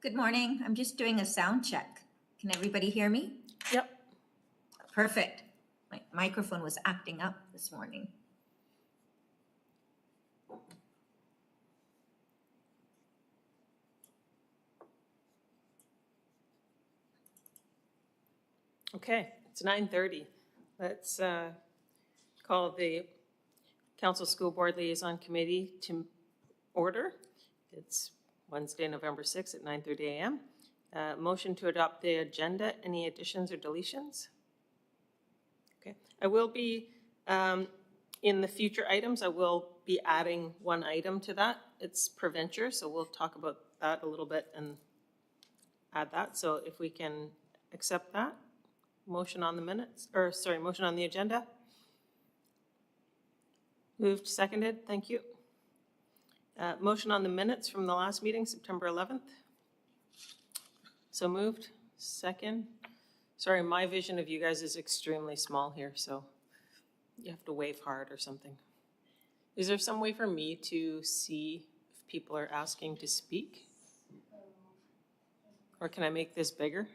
Good morning. I'm just doing a sound check. Can everybody hear me? Yep. Perfect. My microphone was acting up this morning. Okay, it's 9:30. Let's call the Council School Board Liaison Committee to order. It's Wednesday, November 6th at 9:30 a.m. Motion to adopt the agenda. Any additions or deletions? Okay, I will be, in the future items, I will be adding one item to that. It's preventure, so we'll talk about that a little bit and add that. So if we can accept that. Motion on the minutes, or sorry, motion on the agenda. Moved, seconded, thank you. Motion on the minutes from the last meeting, September 11th. So moved, second. Sorry, my vision of you guys is extremely small here, so you have to wave hard or something. Is there some way for me to see if people are asking to speak? Or can I make this bigger?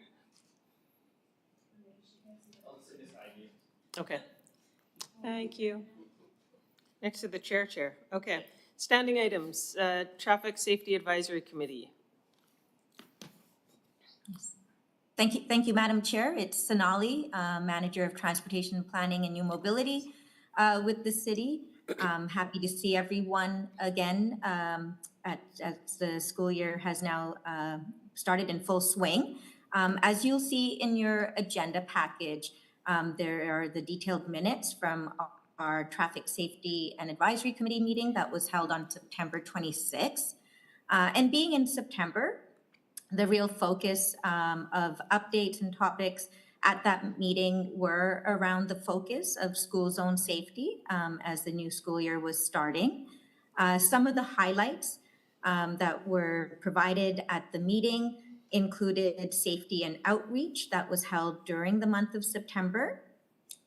Okay, thank you. Next to the chair. Okay, standing items, Traffic Safety Advisory Committee. Thank you, Madam Chair. It's Sonali, Manager of Transportation Planning and New Mobility with the city. Happy to see everyone again as the school year has now started in full swing. As you'll see in your agenda package, there are the detailed minutes from our Traffic Safety and Advisory Committee meeting that was held on September 26th. And being in September, the real focus of updates and topics at that meeting were around the focus of school zone safety as the new school year was starting. Some of the highlights that were provided at the meeting included safety and outreach that was held during the month of September.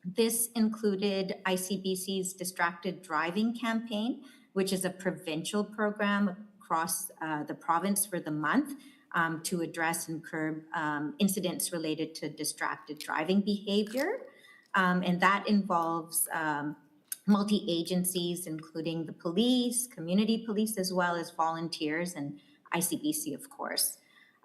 This included ICBC's Distracted Driving Campaign, which is a provincial program across the province for the month to address and curb incidents related to distracted driving behavior. And that involves multi-agencies, including the police, community police, as well as volunteers and ICBC, of course.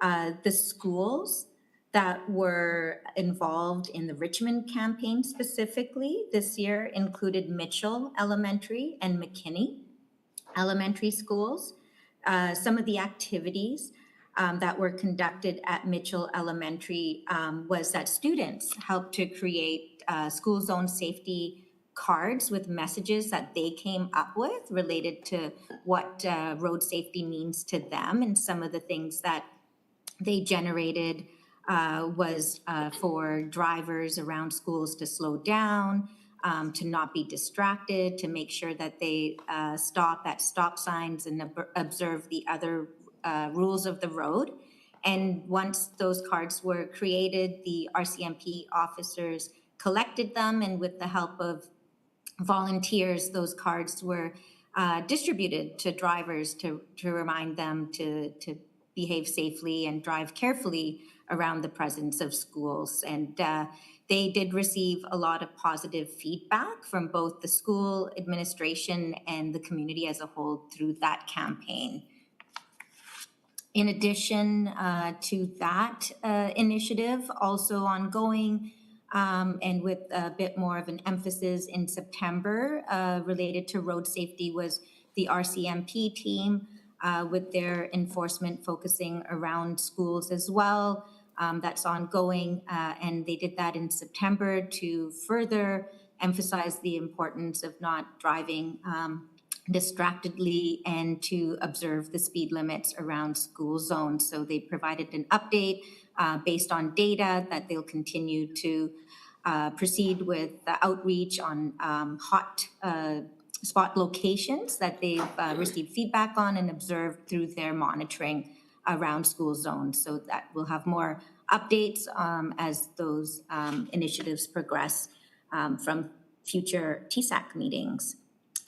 The schools that were involved in the Richmond campaign specifically this year included Mitchell Elementary and McKinney Elementary schools. Some of the activities that were conducted at Mitchell Elementary was that students helped to create school zone safety cards with messages that they came up with related to what road safety means to them, and some of the things that they generated was for drivers around schools to slow down, to not be distracted, to make sure that they stop at stop signs and observe the other rules of the road. And once those cards were created, the RCMP officers collected them, and with the help of volunteers, those cards were distributed to drivers to remind them to behave safely and drive carefully around the presence of schools. And they did receive a lot of positive feedback from both the school administration and the community as a whole through that campaign. In addition to that initiative, also ongoing and with a bit more of an emphasis in September related to road safety was the RCMP team with their enforcement focusing around schools as well. That's ongoing, and they did that in September to further emphasize the importance of not driving distractedly and to observe the speed limits around school zones. So they provided an update based on data that they'll continue to proceed with the outreach on hot spot locations that they've received feedback on and observed through their monitoring around school zones. So that we'll have more updates as those initiatives progress from future TSAC meetings.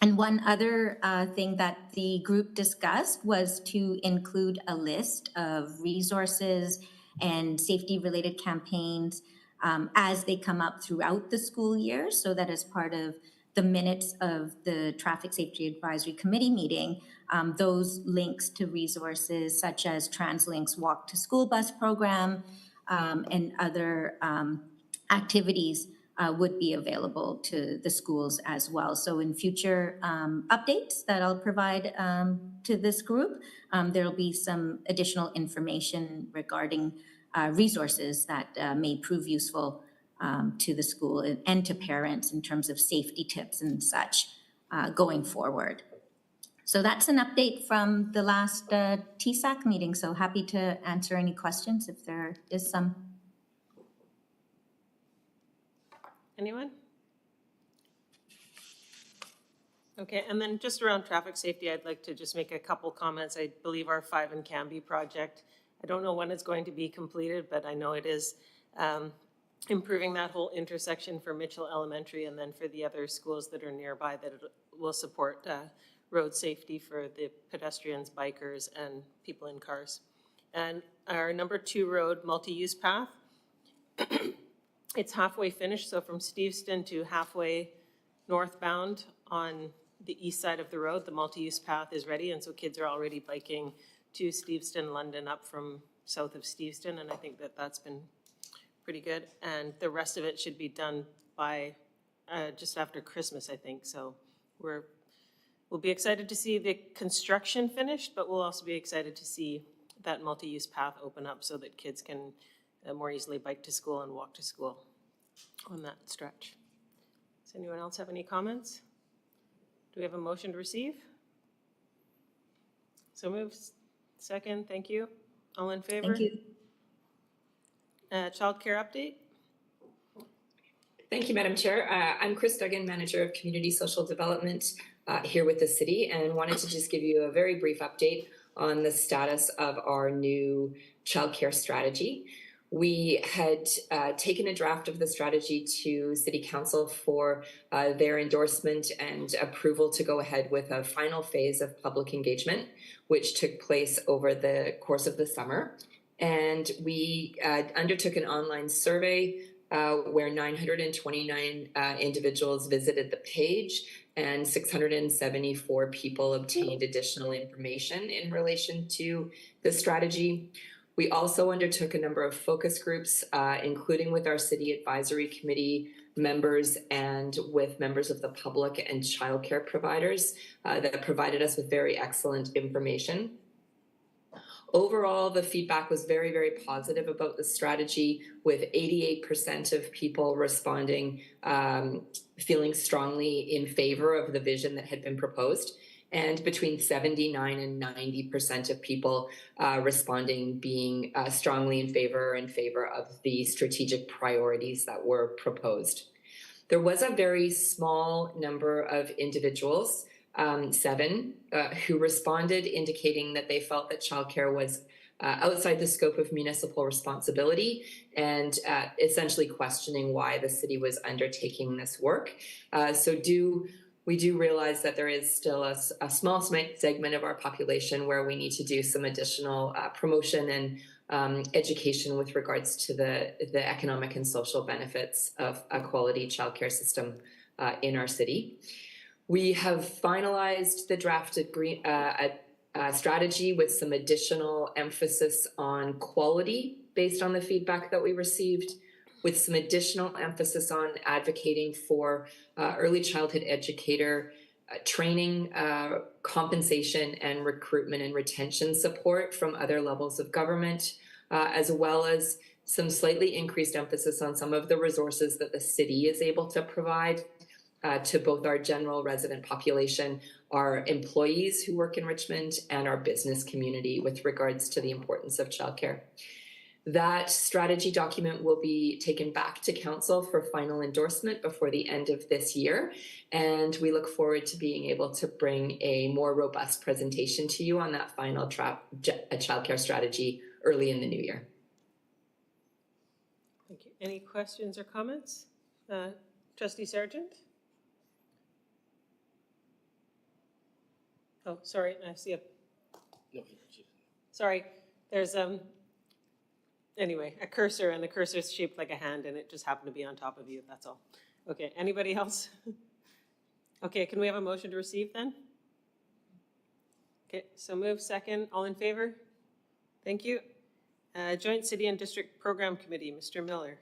And one other thing that the group discussed was to include a list of resources and safety-related campaigns as they come up throughout the school year, so that as part of the minutes of the Traffic Safety Advisory Committee meeting, those links to resources such as TransLink's Walk to School Bus program and other activities would be available to the schools as well. So in future updates that I'll provide to this group, there'll be some additional information regarding resources that may prove useful to the school and to parents in terms of safety tips and such going forward. So that's an update from the last TSAC meeting. So happy to answer any questions if there is some. Anyone? Okay, and then just around traffic safety, I'd like to just make a couple comments. I believe our 5 in Canby project, I don't know when it's going to be completed, but I know it is improving that whole intersection for Mitchell Elementary and then for the other schools that are nearby, that it will support road safety for the pedestrians, bikers, and people in cars. And our number 2 road multi-use path, it's halfway finished, so from Steveston to halfway northbound on the east side of the road, the multi-use path is ready, and so kids are already biking to Steveston, London, up from south of Steveston, and I think that that's been pretty good. And the rest of it should be done by just after Christmas, I think. So we'll be excited to see the construction finished, but we'll also be excited to see that multi-use path open up so that kids can more easily bike to school and walk to school on that stretch. Does anyone else have any comments? Do we have a motion to receive? So moved. Second, thank you. All in favor? Thank you. Child care update? Thank you, Madam Chair. I'm Chris Duggan, Manager of Community Social Development here with the city, and wanted to just give you a very brief update on the status of our new childcare strategy. We had taken a draft of the strategy to City Council for their endorsement and approval to go ahead with a final phase of public engagement, which took place over the course of the summer. And we undertook an online survey where 929 individuals visited the page and 674 people obtained additional information in relation to the strategy. We also undertook a number of focus groups, including with our City Advisory Committee members and with members of the public and childcare providers that provided us with very excellent information. Overall, the feedback was very, very positive about the strategy, with 88% of people responding, feeling strongly in favor of the vision that had been proposed, and between 79 and 90% of people responding being strongly in favor of the strategic priorities that were proposed. There was a very small number of individuals, 7, who responded indicating that they felt that childcare was outside the scope of municipal responsibility and essentially questioning why the city was undertaking this work. We do realize that there is still a small segment of our population where we need to do some additional promotion and education with regards to the economic and social benefits of a quality childcare system in our city. We have finalized the drafted strategy with some additional emphasis on quality based on the feedback that we received, with some additional emphasis on advocating for early childhood educator training, compensation, and recruitment and retention support from other levels of government, as well as some slightly increased emphasis on some of the resources that the city is able to provide to both our general resident population, our employees who work in Richmond, and our business community with regards to the importance of childcare. That strategy document will be taken back to council for final endorsement before the end of this year, and we look forward to being able to bring a more robust presentation to you on that final childcare strategy early in the new year. Thank you. Any questions or comments? Trustee Sargent? Oh, sorry, I see sorry, there's, anyway, a cursor, and the cursor is shaped like a hand, and it just happened to be on top of you, that's all. Okay, anybody else? Okay, can we have a motion to receive then? Okay, so move second, all in favor? Thank you. Joint City and District Program Committee, Mr. Miller.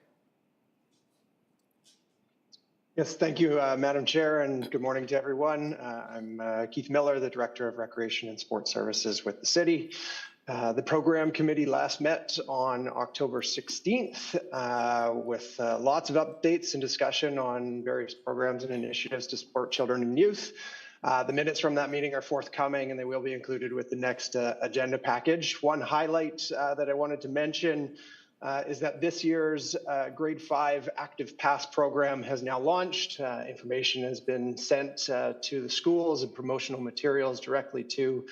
Yes, thank you, Madam Chair, and good morning to everyone. I'm Keith Miller, the Director of Recreation and Sports Services with the city. The program committee last met on October 16th with lots of updates and discussion on various programs and initiatives to support children and youth. The minutes from that meeting are forthcoming, and they will be included with the next agenda package. One highlight that I wanted to mention is that this year's grade 5 active pass program has now launched. Information has been sent to the schools and promotional materials directly to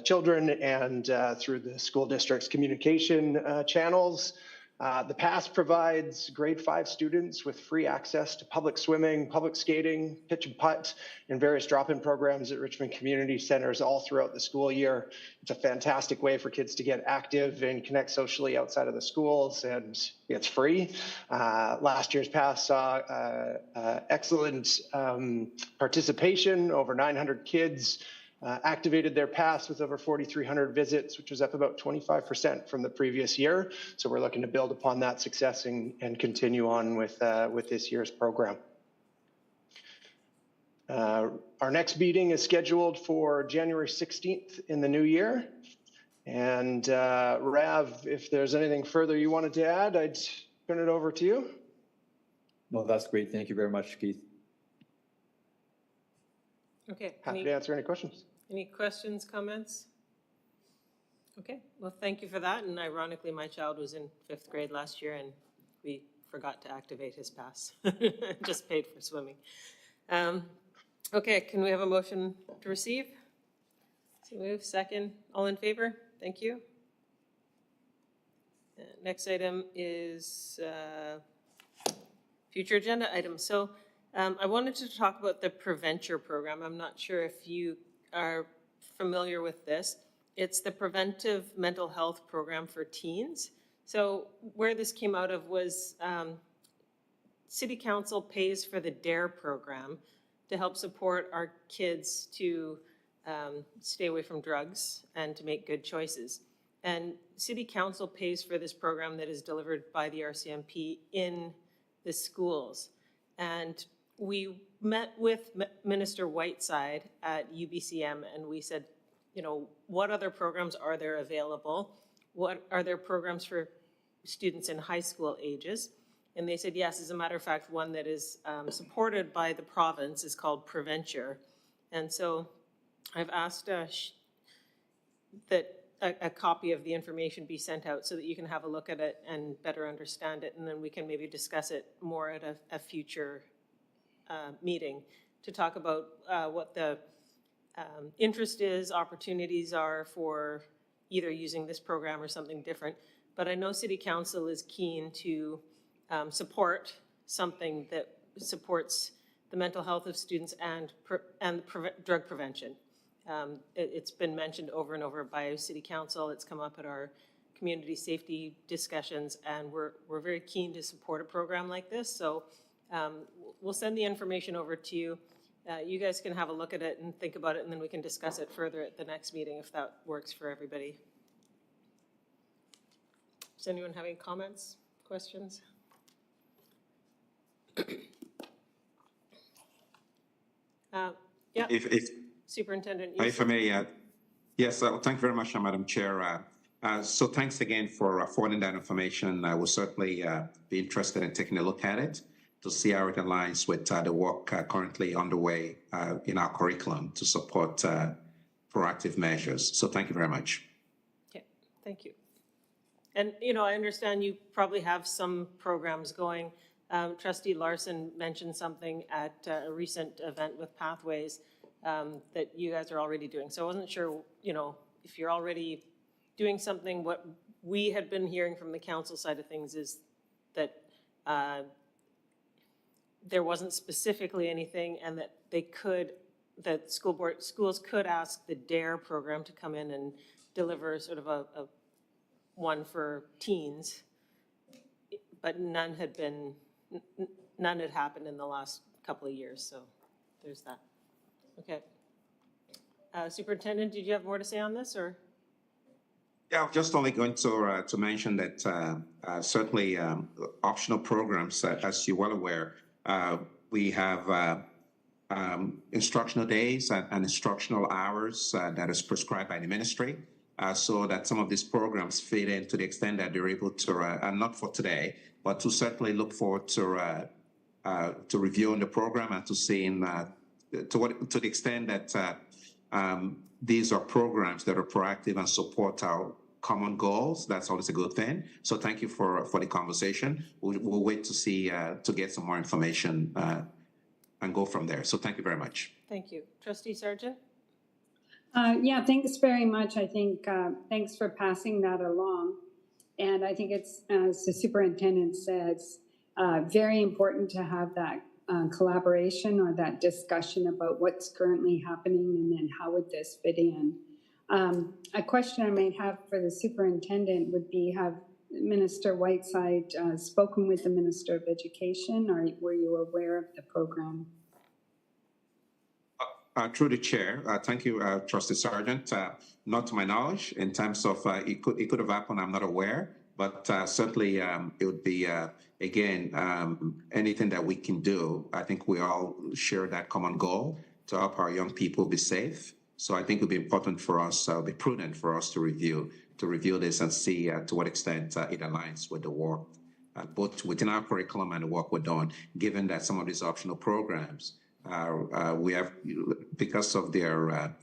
children and through the school district's communication channels. The pass provides grade 5 students with free access to public swimming, public skating, pitch and putt, and various drop-in programs at Richmond Community Centers all throughout the school year. It's a fantastic way for kids to get active and connect socially outside of the schools, and it's free. Last year's pass saw excellent participation. Over 900 kids activated their pass with over 4,300 visits, which was up about 25% from the previous year. So we're looking to build upon that success and continue on with this year's program. Our next meeting is scheduled for January 16th in the new year. And Rav, if there's anything further you wanted to add, I'd turn it over to you. No, that's great. Thank you very much, Keith. Okay. Happy to answer any questions. Any questions, comments? Okay, well, thank you for that. And ironically, my child was in 5th grade last year, and we forgot to activate his pass. Just paid for swimming. Okay, can we have a motion to receive? So move, second. All in favor? Thank you. Next item is future agenda items. So I wanted to talk about the Preventure program. I'm not sure if you are familiar with this. It's the Preventive Mental Health Program for Teens. So where this came out of was City Council pays for the DARE program to help support our kids to stay away from drugs and to make good choices. And City Council pays for this program that is delivered by the RCMP in the schools. And we met with Minister Whiteside at UBCM, and we said, you know, what other programs are there available? What are there programs for students in high school ages? And they said, yes, as a matter of fact, one that is supported by the province is called Preventure. And so I've asked that a copy of the information be sent out so that you can have a look at it and better understand it, and then we can maybe discuss it more at a future meeting to talk about what the interest is, opportunities are for either using this program or something different. But I know City Council is keen to support something that supports the mental health of students and drug prevention. It's been mentioned over and over by City Council. It's come up at our community safety discussions, and we're very keen to support a program like this. So we'll send the information over to you. You guys can have a look at it and think about it, and then we can discuss it further at the next meeting if that works for everybody. Does anyone have any comments, questions? Yeah. Superintendent. If I may, yes, thank you very much, Madam Chair. So thanks again for forwarding that information. I will certainly be interested in taking a look at it to see how it aligns with the work currently underway in our curriculum to support proactive measures. So thank you very much. Okay, thank you. And, you know, I understand you probably have some programs going. Trustee Larson mentioned something at a recent event with Pathways that you guys are already doing. So I wasn't sure, you know, if you're already doing something. What we had been hearing from the council side of things is that there wasn't specifically anything, and that they could that schools could ask the DARE program to come in and deliver sort of a one for teens, but none had happened in the last couple of years, so there's that. Okay. Superintendent, did you have more to say on this, or? Yeah, I'm just only going to mention that certainly optional programs, as you're well aware, we have instructional days and instructional hours that is prescribed by the ministry, so that some of these programs fit in to the extent that they're able to, and not for today, but to certainly look forward to reviewing the program and to seeing to the extent that these are programs that are proactive and support our common goals. That's always a good thing. So thank you for the conversation. We'll wait to see, to get some more information and go from there. So thank you very much. Thank you. Trustee Sargent? Yeah, thanks very much. I think, thanks for passing that along. And I think it's, as the superintendent says, very important to have that collaboration or that discussion about what's currently happening and then how would this fit in. A question I might have for the superintendent would be, have Minister Whiteside spoken with the Minister of Education, or were you aware of the program? Through the chair, thank you, Trustee Sargent. Not to my knowledge, in terms of it could have happened, I'm not aware, but certainly it would be, again, anything that we can do. I think we all share that common goal to help our young people be safe. So I think it would be important for us, be prudent for us to review this and see to what extent it aligns with the work, both within our curriculum and the work we're doing, given that some of these optional programs, we have, because of their,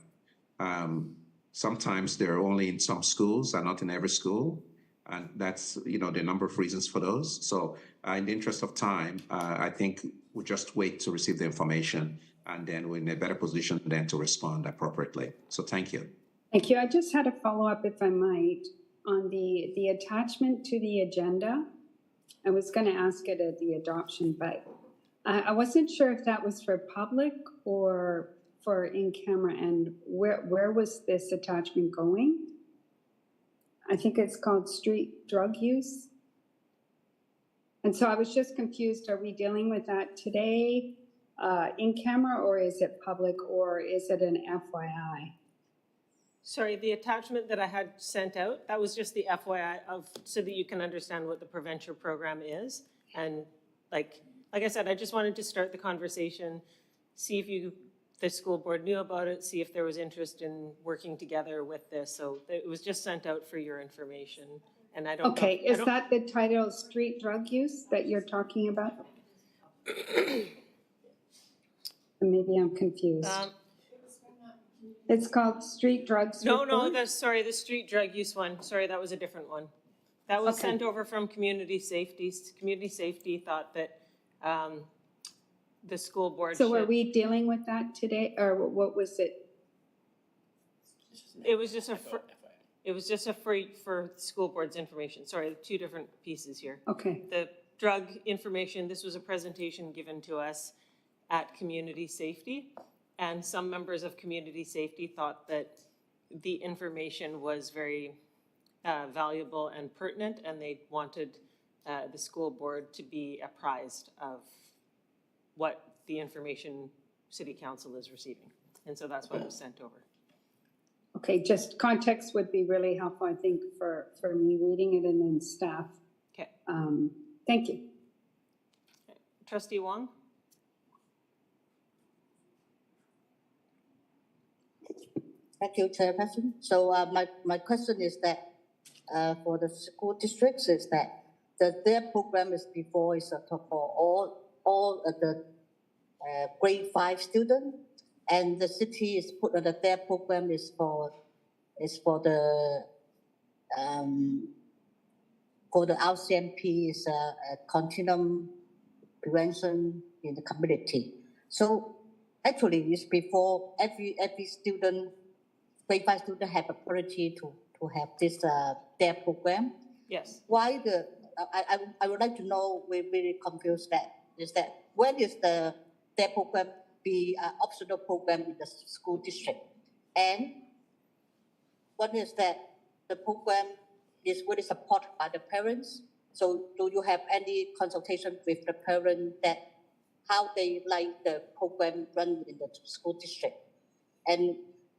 sometimes they're only in some schools and not in every school. And that's, there are a number of reasons for those. So in the interest of time, I think we'll just wait to receive the information, and then we're in a better position then to respond appropriately. So thank you. Thank you. I just had a follow-up, if I might, on the attachment to the agenda. I was going to ask it at the adoption, but I wasn't sure if that was for public or for in-camera, and where was this attachment going? I think it's called street drug use. And so I was just confused. Are we dealing with that today in camera, or is it public, or is it an FYI? Sorry, the attachment that I had sent out, that was just the FYI so that you can understand what the prevention program is. And like I said, I just wanted to start the conversation, see if the school board knew about it, see if there was interest in working together with this. So it was just sent out for your information. And I don't know. Okay, is that the title, street drug use, that you're talking about? Maybe I'm confused. It's called street drugs report? No, the street drug use one. Sorry, that was a different one. That was sent over from Community Safety. Community Safety thought that the school board So are we dealing with that today, or what was it? It was just a free for school board's information. Sorry, two different pieces here. Okay. The drug information, this was a presentation given to us at Community Safety, and some members of Community Safety thought that the information was very valuable and pertinent, and they wanted the school board to be apprised of what the information City Council is receiving. And so that's why it was sent over. Okay, just context would be really helpful, I think, for me reading it and then staff. Okay. Thank you. Trustee Wong? Thank you, Chairperson. So my question is that for the school districts is that their program is before is for all the grade 5 students, and the city is put on their program is for the RCMP is a continuum prevention in the community. So actually, it's before every student, grade 5 student have a priority to have this their program. Yes. Why I would like to know, we're really confused that is that when is their program be an optional program in the school district. And one is that the program is really supported by the parents. So do you have any consultation with the parent that how they like the program run in the school district? And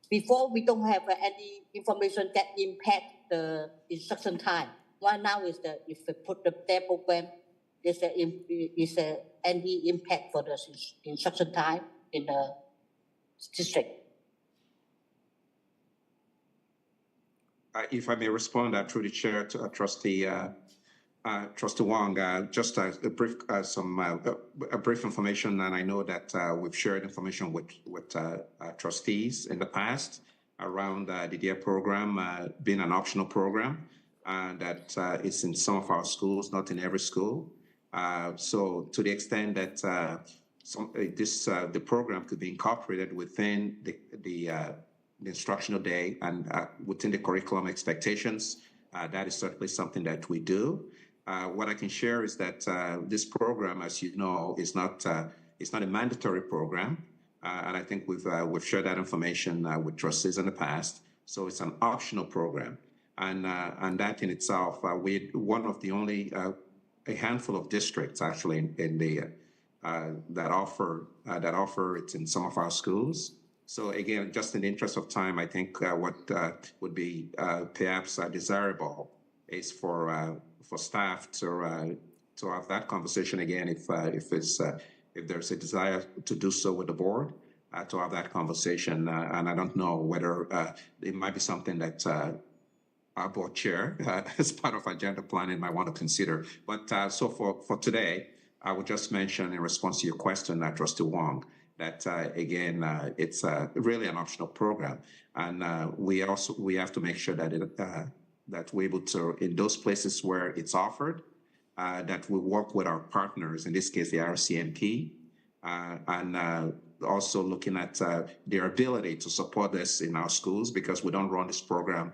before we don't have any information that impact the instruction time. One now is that if we put their program, is there any impact for the instruction time in the district? If I may respond through the chair to Trustee Wong, just a brief information, and I know that we've shared information with trustees in the past around the DEAR program being an optional program, and that it's in some of our schools, not in every school. So to the extent that the program could be incorporated within the instructional day and within the curriculum expectations, that is certainly something that we do. What I can share is that this program, as you know, is not a mandatory program, and I think we've shared that information with trustees in the past. So it's an optional program, and that in itself, we're one of the only a handful of districts actually in the that offer it in some of our schools. So again, just in the interest of time, I think what would be perhaps desirable is for staff to have that conversation again, if there's a desire to do so with the board, to have that conversation. And I don't know whether it might be something that our board chair, as part of agenda planning, might want to consider. But so for today, I would just mention in response to your question, Trustee Wong, that again, it's really an optional program, and we have to make sure that that we're able to, in those places where it's offered, that we work with our partners, in this case the RCMP, and also looking at their ability to support this in our schools, because we don't run this program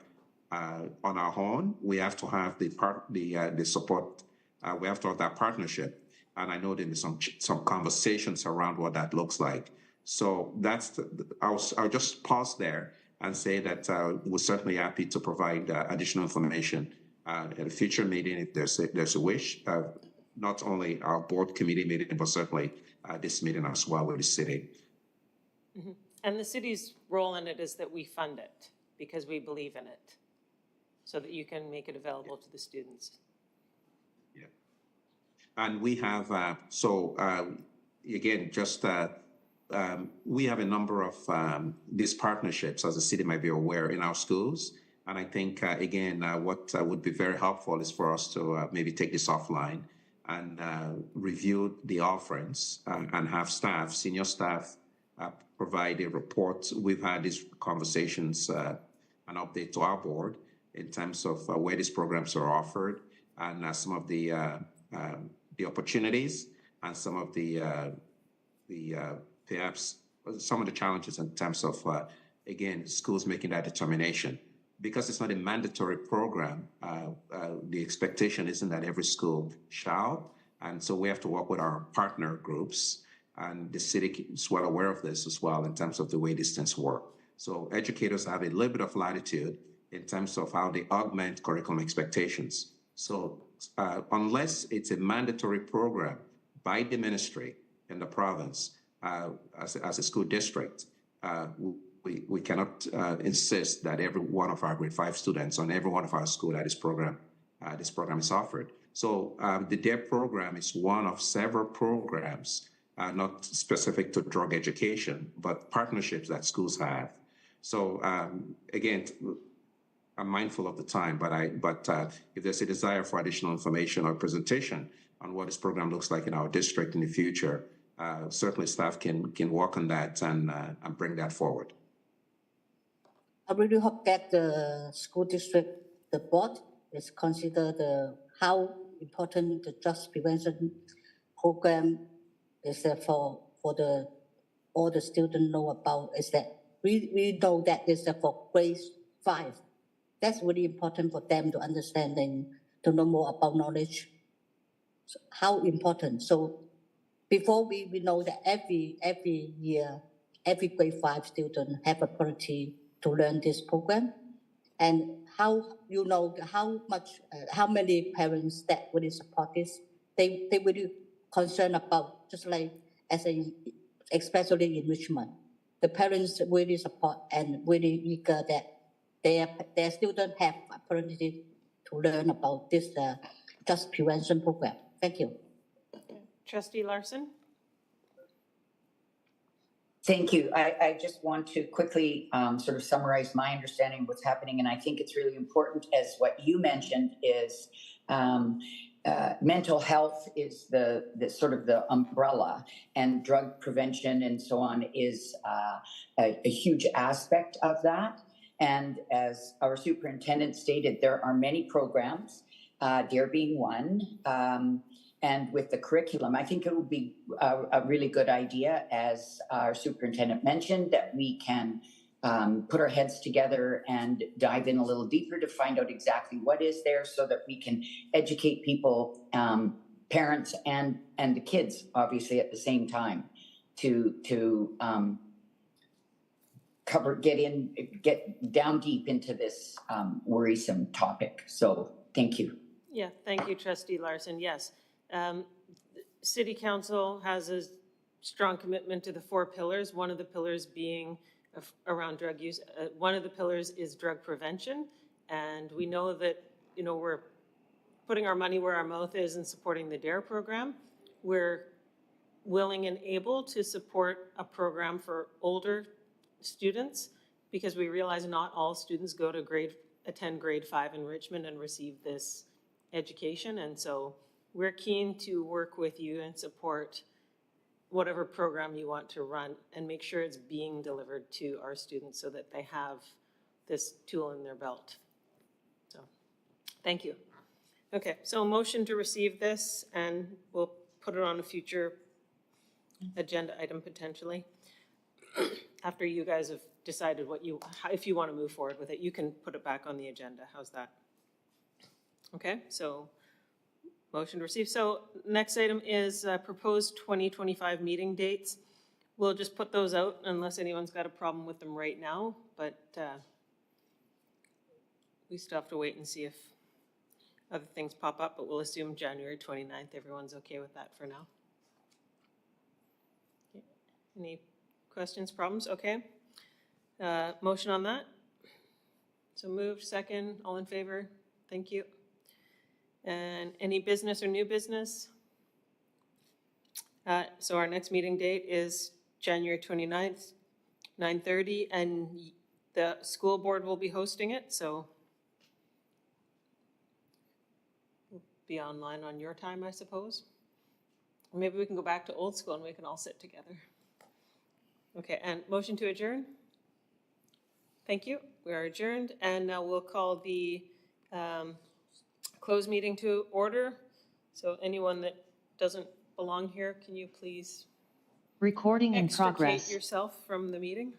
on our own. We have to have the support. We have to have that partnership. And I know there is some conversations around what that looks like. So I'll just pause there and say that we're certainly happy to provide additional information at a future meeting if there's a wish. Not only our board committee meeting, but certainly this meeting as well with the city. Mm-hmm. And the city's role in it is that we fund it because we believe in it, so that you can make it available to the students. And we have, again, just we have a number of these partnerships, as the city might be aware, in our schools. And I think, again, what would be very helpful is for us to maybe take this offline and review the offerings and have staff, senior staff, provide a report. We've had these conversations, an update to our board in terms of where these programs are offered and some of the opportunities and some of the perhaps some of the challenges in terms of again, schools making that determination. Because it's not a mandatory program, the expectation isn't that every school shall, and so we have to work with our partner groups, and the city is well aware of this as well in terms of the way these things work. So educators have a little bit of latitude in terms of how they augment curriculum expectations. So unless it's a mandatory program by the ministry in the province as a school district, we cannot insist that every one of our grade 5 students on every one of our school that this program is offered. So the DEAR program is one of several programs, not specific to drug education, but partnerships that schools have. So again, I'm mindful of the time, but if there's a desire for additional information or presentation on what this program looks like in our district in the future, certainly staff can work on that and bring that forward. I really hope that the school district, the board, is consider how important the drugs prevention program is for all the students know about. Is that we know that is for grade 5. That's really important for them to understand and to know more about knowledge. So how important. So before we know that every year, every grade 5 student have opportunity to learn this program, and how you know how much how many parents that really support this, they really concerned about just like as a especially in Richmond, the parents really support and really eager that their students have opportunity to learn about this just prevention program. Thank you. Trustee Larson? Thank you. I just want to quickly sort of summarize my understanding of what's happening, and I think it's really important, as what you mentioned is mental health is the sort of the umbrella, and drug prevention and so on is a huge aspect of that. And as our superintendent stated, there are many programs, DARE being one. And with the curriculum, I think it would be a really good idea, as our superintendent mentioned, that we can put our heads together and dive in a little deeper to find out exactly what is there, so that we can educate people, parents and the kids, obviously at the same time, to get down deep into this worrisome topic. So thank you. Yeah, thank you, Trustee Larson. Yes. City Council has a strong commitment to the 4 pillars, one of the pillars being around drug use. One of the pillars is drug prevention, and we know that, you know, we're putting our money where our mouth is and supporting the DARE program. We're willing and able to support a program for older students, because we realize not all students go to attend grade 5 in Richmond and receive this education, and so we're keen to work with you and support whatever program you want to run and make sure it's being delivered to our students so that they have this tool in their belt. So, thank you. Okay, so a motion to receive this, and we'll put it on a future agenda item potentially. After you guys have decided if you want to move forward with it, you can put it back on the agenda. How's that? Okay, so motion to receive. So next item is proposed 2025 meeting dates. We'll just put those out unless anyone's got a problem with them right now, but we still have to wait and see if other things pop up, but we'll assume January 29th. Everyone's okay with that for now. Okay. Any questions, problems? Okay. Motion on that? So moved, second, all in favor? Thank you. And any business or new business? So our next meeting date is January 29th, 9:30, and the school board will be hosting it, so we'll be online on your time, I suppose. Or maybe we can go back to old school and we can all sit together. Okay, and motion to adjourn? Thank you. We are adjourned, and now we'll call the closed meeting to order. So anyone that doesn't belong here, can you please recording in extricate progress. yourself from the meeting?